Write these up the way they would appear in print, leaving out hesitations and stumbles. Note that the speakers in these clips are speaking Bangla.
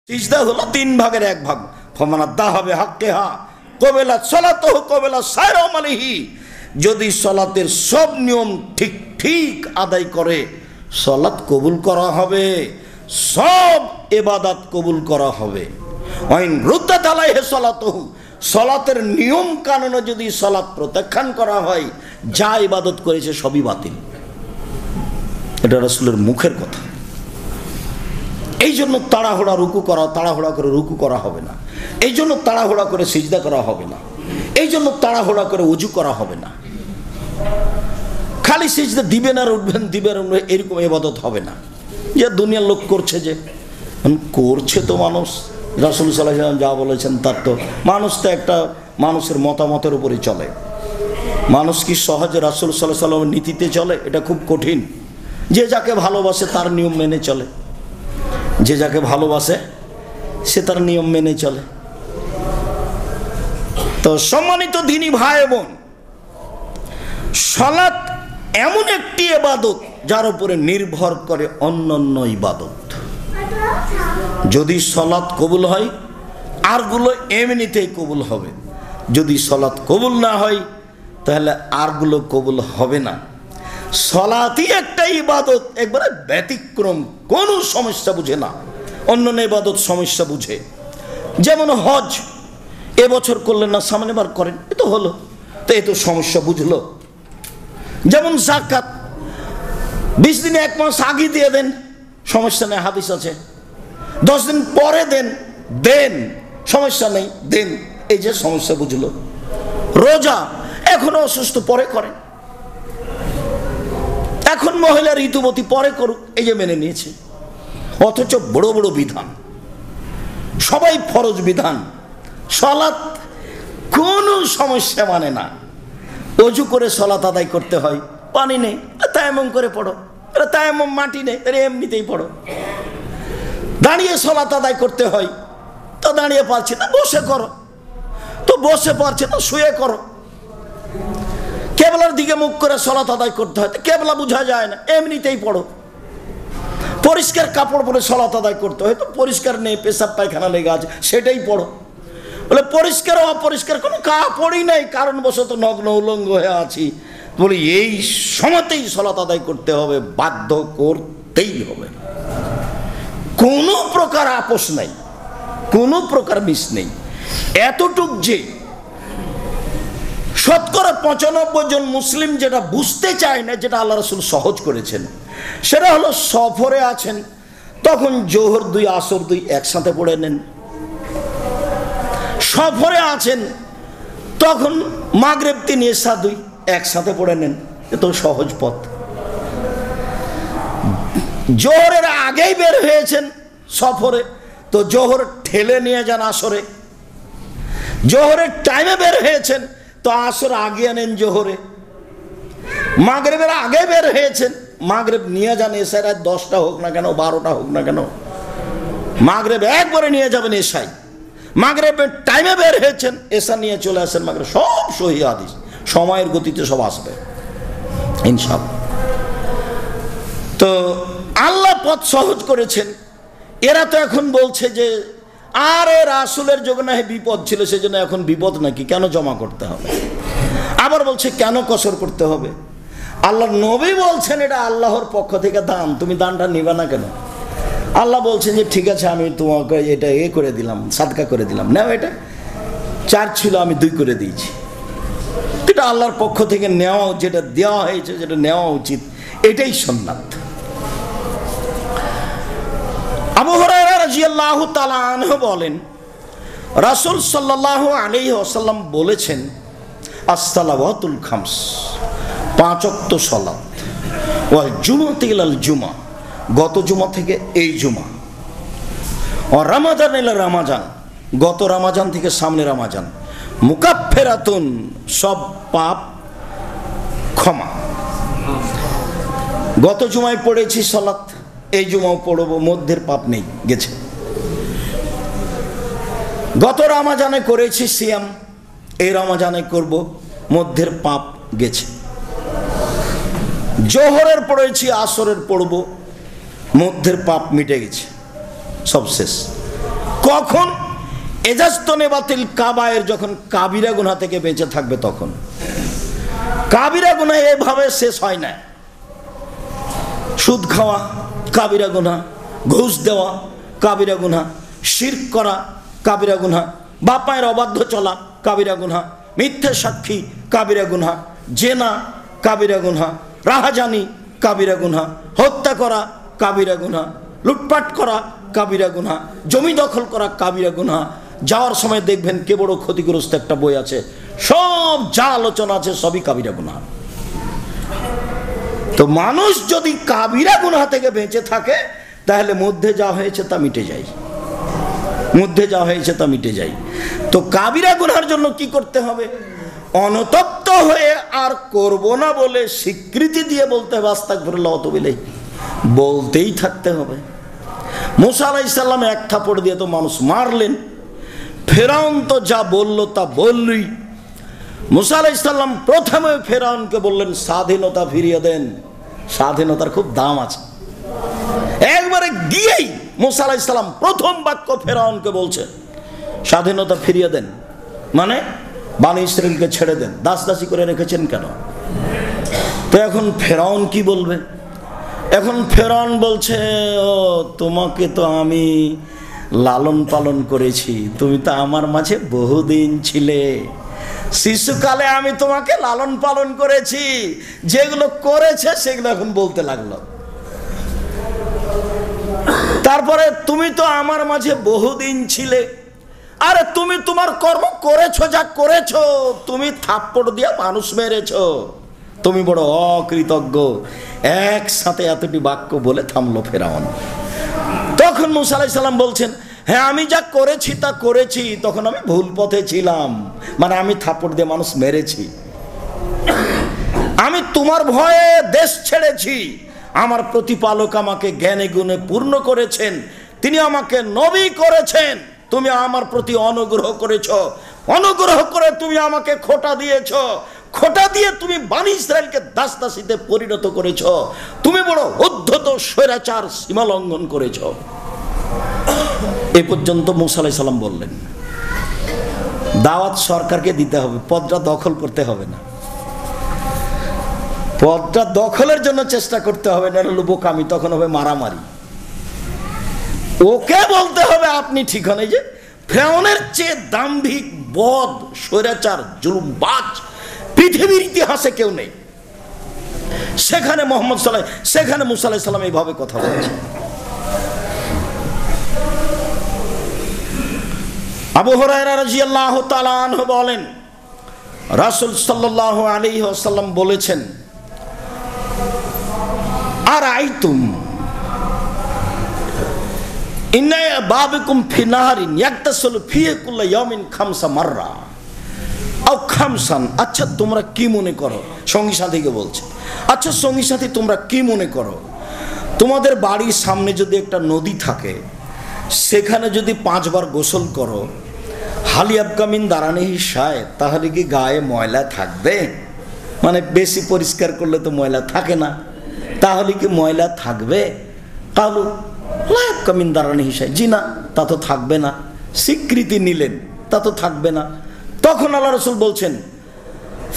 সিজদা হলো 3 ভাগের 1 ভাগ। ফমান আদাহা বিহাক্কিহা কবিলা সালাতুহু কবিলা সাইরা আমালিহি। যদি সালাতের সব নিয়ম ঠিক ঠিক আদায় করে সালাত কবুল করা হবে, সব ইবাদত কবুল করা হবে। ওয়াইন রুদ্দাত আলাইহি সালাতুহু, সালাতের নিয়ম কানুনে যদি সালাত প্রত্যাখ্যান করা হয়, যা ইবাদত করেছে সবই বাতিল। এটা রাসূলের মুখের কথা। এই জন্য তাড়াহুড়া রুকু করা, তাড়াহুড়া করে রুকু করা হবে না। এই জন্য তাড়াহুড়া করে সিজদা করা হবে না। এই জন্য তাড়াহুড়া করে ওযু করা হবে না। খালি সিজদা দিবেন আর উঠবেন, দিবেন আর উঠবেন, এরকম ইবাদত হবে না। যে দুনিয়ার লোক করছে, যে করছে তো মানুষ, রাসূল সাল্লাল্লাহু আলাইহি ওয়াসাল্লাম যা বলেছেন তার তো মানুষ তো একটা মানুষের মতামতের উপরে চলে। মানুষ কি সহজে রাসূল সাল্লাল্লাহু আলাইহি ওয়াসাল্লামের নীতিতে চলে? এটা খুব কঠিন। যে যাকে ভালোবাসে তার নিয়ম মেনে চলে, যে যাকে ভালোবাসে সে তার নিয়ম মেনে চলে। তো সম্মানিত দ্বীনী ভাই বোন, সালাত এমন একটি ইবাদত যার উপরে নির্ভর করে অন্যান্য ইবাদত। যদি সালাত কবুল হয় আরগুলো এমনিতেই কবুল হবে, যদি সালাত কবুল না হয় তাহলে আরগুলো কবুল হবে না। সালাতই একটা ইবাদত, একবারে ব্যতিক্রম, কোনো সমস্যা বুঝে না। অন্যান্য ইবাদত সমস্যা বুঝে। যেমন হজ এবছর করলেন না, সামনে বার করেন, এ তো হলো, তো এ তো সমস্যা বুঝলো। যেমন যাকাত 20 দিনে 1 মাস আগে দিয়ে দেন, সমস্যা নেই, হাদিস আছে। 10 দিন পরে দেন, দেন, সমস্যা নেই, দেন, এই যে সমস্যা বুঝলো। রোজা এখনো অসুস্থ, পরে করেন। এখন মহিলা ঋতুবতী, পরে করুক, এই যে মেনে নিয়েছে। অথচ বড় বড় বিধান, সবাই ফরজ বিধান, সালাত কোনো সমস্যা মানে না। ওযু করে সালাত আদায় করতে হয়, পানি নেই, তায়াম্মুম করে পড়ো। এটা তায়াম্মুম, মাটি নেই, এটা এমনিতেই পড়ো। দাঁড়িয়ে সালাত আদায় করতে হয়, তো দাঁড়িয়ে পারছে না, বসে করো। তো বসে পারছে না, শুয়ে করো। কেবলার দিকে মুখ করে সালাত আদায় করতে হয়, কেবলা বোঝা যায় না, এমনিতেই পড়ো। পরিষ্কার কাপড় পরে সালাত আদায় করতে হয়, তো পরিষ্কার নেই, পেশাব পায়খানা লেগে আছে, সেটাই পড়ো। বলে পরিষ্কার অপরিষ্কার কোনো কাপড়ই নেই, কারণবশত নগ্ন উলঙ্গ হয়ে আছি, বলে এই সময়তেই সালাত আদায় করতে হবে, বাধ্য করতেই হবে। কোনো প্রকার আপোষ নাই, কোনো প্রকার মিস নেই। এতটুক যে শতকরা 95 জন মুসলিম যেটা বুঝতে চায় না, যেটা আল্লাহ রাসূল সহজ করেছেন, সেটা হলো সফরে আছেন, তখন জোহর 2 আসর 2 একসাথে পড়ে নেন। সফরে আছেন, তখন মাগরিব 3 এশা 2 একসাথে পড়ে নেন। এ তো সহজ পথ। জোহরের আগেই বের হয়েছেন সফরে, তো জোহর ঠেলে নিয়ে যান আসরে। জোহরের টাইমে বের হয়েছেন, তো আসর আগে আনেন জোহরে। মাগরিবের আগে বের হয়েছেন, মাগরিব নিয়ে যান এশায়, রাত 10টা হোক না কেন, 12টা হোক না কেন, মাগরিব একবারে নিয়ে যাবেন এশায়। মাগরিবের টাইমে বের হয়েছেন, এশা নিয়ে চলে আসেন মাগরিব। সব সহিহ হাদিস, সময়ের গতিতে সব আসবে ইনশাআল্লাহ। তো আল্লাহ পথ সহজ করেছেন। এরা তো এখন বলছে যে আরে রাসূলের যুগে না বিপদ ছিল, সেজন্য এখন বিপদ নাকি, কেন জমা করতে হবে? আবার বলছে কেন কসর করতে হবে? আল্লাহর নবী বলছেন এটা আল্লাহর পক্ষ থেকে দান, তুমি দানটা নিবে না কেন? আল্লাহ বলছেন যে ঠিক আছে, আমি তোমাকে এটা করে দিলাম, সাদকা করে দিলাম, নাও, এটা 4 ছিল আমি 2 করে দিয়েছি। এটা আল্লাহর পক্ষ থেকে নেওয়া, যেটা দেওয়া হয়েছে যেটা নেওয়া উচিত, এটাই সুন্নাত। আবু হুরায়রা রাদিয়াল্লাহু তাআলা আনহু বলেন, রাসূল সাল্লাল্লাহু আলাইহি ওয়াসাল্লাম বলেছেন, আস-সালাওয়াতুল খামস, 5 ওয়াক্ত সালাত, ওয়াল জুমআতু ইলাল জুমআ, গত জুমা থেকে এই জুমা, ও রমাদান ইলা রমাজান, গত রমাজান থেকে সামনে রমাজান, মুকাফফিরাতুন, সব পাপ ক্ষমা। গত জুমায় পড়েছি সালাত, এই জুমাও পড়ব, মধ্যের পাপ নেই, গেছে। গত রমাজানে করেছি সিয়াম, এই রমাজানে করব, মধ্যের পাপ গেছে। জোহরের পড়েছি, আসরের পড়ব, মধ্যের পাপ মিটে গেছে, সব শেষ। কখন? এজাজতনে বাতিল কাবায়ের, যখন কাবিরা গুনাহ থেকে বেঁচে থাকবে তখন। কাবিরা গুনাহ এভাবে শেষ হয় না। সুদ খাওয়া কাবিরা গুনাহ, ঘুষ দেওয়া কাবিরা গুনাহ, শিরক করা কাবিরা গুনাহ, বাপ মায়ের অবাধ্য চলা কাবিরা গুনাহ, মিথ্যে সাক্ষী কাবিরা গুনাহ, জেনা কাবিরা গুনাহ, রাহাজানি কাবিরা গুনাহ, হত্যা করা কাবিরা গুনাহ, লুটপাট করা কাবিরা গুনাহ, জমি দখল করা কাবিরা গুনাহ। যাওয়ার সময় দেখবেন কে বড় ক্ষতিগ্রস্ত একটা বই আছে, সব যা আলোচনা আছে সবই কাবিরা গুনাহ। তো মানুষ যদি কাবিরা গুনাহ থেকে বেঁচে থাকে তাহলে মধ্যে যা হয়েছে তা মিটে যায়, মধ্যে যা হয়েছে তা মিটে যায়। তো কাবিরা গুনাহের জন্য কি করতে হবে? অনতপ্ত হয়ে আর করব না বলে স্বীকৃতি দিয়ে বলতে হবে আস্তাগফিরুল্লাহ ওয়া আতুবু ইলাইহি, বলতেই থাকতে হবে। মুসা আলাইহিস সালাম এক থাপড় দিয়ে তো মানুষ মারলেন, ফেরাউন তো যা বলল তা বললই। মুসা আলাইহিস সালাম প্রথমে ফেরাউনকে বললেন স্বাধীনতা ফিরিয়ে দেন, স্বাধীনতার খুব দাম আছে। একবারে গিয়েই মুসা আলাইহিস সালাম প্রথম বাক্য ফেরাউনকে বলছে স্বাধীনতা ফিরিয়ে দেন, মানে বনী ইসরাইলকে ছেড়ে দেন, দাস দাসী করে রেখেছেন কেন? তো এখন ফেরাউন কি বলবে? এখন ফেরাউন বলছে ও তোমাকে তো আমি লালন পালন করেছি, তুমি তো আমার মাঝে বহুদিন ছিলে, শিশুকালে আমি তোমাকে লালন পালন করেছি, যেগুলো করেছে সেগুলো এখন বলতে লাগলো। তারপরে তুমি তো আমার মাঝে বহুদিন ছিলে, আরে তুমি তোমার কর্ম করেছো, যা করেছো, তুমি থাপ্পড় দিয়ে মানুষ মেরেছো, তুমি বড় অকৃতজ্ঞ। একসাথে এতটি বাক্য বলে থামলো ফেরাউন। তখন মুসা আলাইহিস সালাম বলছেন হ্যাঁ আমি যা করেছি তা করেছি, তখন আমি ভুল পথে ছিলাম, মানে আমি থাপ্পড় দিয়ে মানুষ মেরেছি, আমি তোমার ভয়ে দেশ ছেড়েছি, আমার প্রতিপালক আমাকে জ্ঞানে গুণে পূর্ণ করেছেন, তিনি আমাকে নবী করেছেন, তুমি আমার প্রতি অনুগ্রহ করেছ, অনুগ্রহ করে তুমি আমাকে খোটা দিয়েছ, খোটা দিয়ে তুমি বনী ইসরাইলকে দাস দাসীতে পরিণত করেছ, তুমি বড় উদ্ধত স্বৈরাচার সীমা লঙ্ঘন করেছ। এ পর্যন্ত মুসা আলাইহিস সালাম বললেন। দাওয়াত সরকারকে দিতে হবে, পদটা দখল করতে হবে না, পদটা দখলের জন্য চেষ্টা করতে হবে না, হলো বোকামি, তখন হবে মারামারি। ওকে বলতে হবে আপনি ঠিক হন। এই যে ফেরাউনের চেয়ে দাম্ভিক, বদ, স্বৈরাচার, জুলুমবাজ পৃথিবীর ইতিহাসে কেউ নেই। সেখানে সেখানে মুসা আলাইহিস সালাম এইভাবে কথা বলছে। আবু হুরায়রা রাদিয়াল্লাহু তাআলা আনহু বলেন রাসূল সাল্লাল্লাহু আলাইহি ওয়াসাল্লাম বলেছেন আর আইতুম ইন্না বাবিকুম ফি নাহারিন ইয়াগতাসিলু ফিহি কুল্লা ইয়াউমিন খামসা মাররা আও খামসান। আচ্ছা তোমরা কি মনে করো, সঙ্গী সাথীকে বলছে, আচ্ছা সঙ্গী সাথী তোমরা কি মনে করো, তোমাদের বাড়ির সামনে যদি একটা নদী থাকে, সেখানে যদি 5 বার গোসল করো, হালিয়াবকামিন দারানিহি শায়, তাহলে কি গায়ে ময়লা থাকবে? মানে বেশি পরিষ্কার করলে তো ময়লা থাকে না, তাহলে কি ময়লা থাকবে? কালু লায়াবকামিন দারানিহি শায়, জি না, তা তো থাকবে না। স্বীকৃতি নিলেন তা তো থাকবে না। তখন আল্লাহ রাসূল বলছেন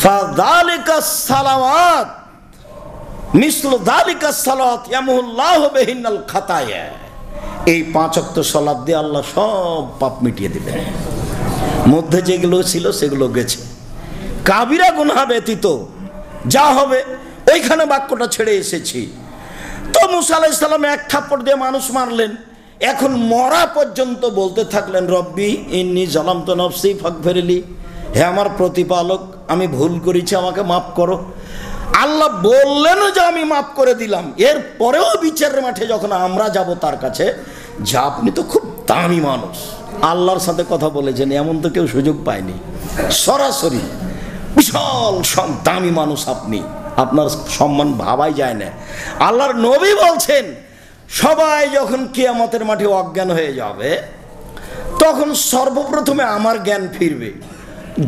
ফাযালিকা সালাওয়াত মিসলু যালিকা সালাত ইয়ামুল্লাহু বিহিনাল খাতায়া, এই 5 ওয়াক্ত সালাত দিয়ে আল্লাহ সব পাপ মিটিয়ে দিবেন, মধ্যে যেগুলো ছিল সেগুলো গেছে। কাবিরা গুনাহ ব্যতীত যা হবে ওইখানে বাক্যটা ছেড়ে এসেছি। তো মুসা আলাইহিস সালাম এক থাপ্পড় দিয়ে মানুষ মারলেন, এখন মরা পর্যন্ত বলতে থাকলেন রব্বি ইন্নী যালামতু নাফসি ফাগফিরলি, হে আমার প্রতিপালক আমি ভুল করেছি, আমাকে মাফ করো। আল্লাহ বললেন যে আমি মাফ করে দিলাম, এর পরেও বিচারের মাঠে যখন আমরা যাব তার কাছে, যে আপনি তো খুব দামি মানুষ, আল্লাহর সাথে কথা বলেছেন, এমন তো কেউ সুযোগ পায়নি, সরাসরি বিশাল দামি মানুষ আপনি, আপনার সম্মান ভাবাই যায় না। আল্লাহর নবী বলছেন সবাই যখন কিয়ামতের মাঠে অজ্ঞান হয়ে যাবে তখন সর্বপ্রথমে আমার জ্ঞান ফিরবে,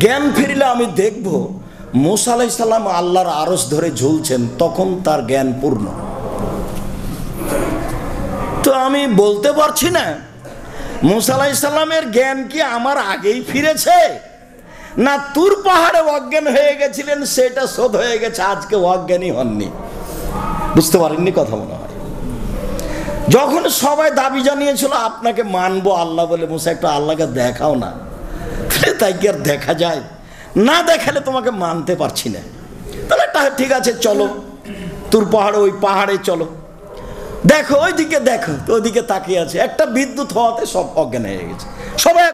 জ্ঞান ফিরলে আমি দেখব মুসা আলাইহিস সালাম আল্লাহর আরশ ধরে ঝুলছেন, তখন তার জ্ঞান পূর্ণ। তো আমি বলতে পারছি না মুসা আলাইহিস সালামের জ্ঞান কি আমার আগেই ফিরেছে, না তুর পাহাড়ে অজ্ঞান হয়ে গেছিলেন সেটা শোধ হয়ে গেছে, আজকে অজ্ঞানী হননি? বুঝতে পারেননি কথা মনে হয়। যখন সবাই দাবি জানিয়েছিল আপনাকে মানবো আল্লাহ বলে, মুসা একটু আল্লাহকে দেখাও না, তাই কি আর দেখা যায়? না দেখালে তোমাকে মানতে পারছি না। তাহলে ঠিক আছে চলো তুর পাহাড়ে, ওই পাহাড়ে চলো, দেখো ওইদিকে, দেখো তো ওইদিকে তাকিয়ে আছে, একটা বিদ্যুৎ হওয়াতে সব অজ্ঞান হয়ে গেছে সবাই।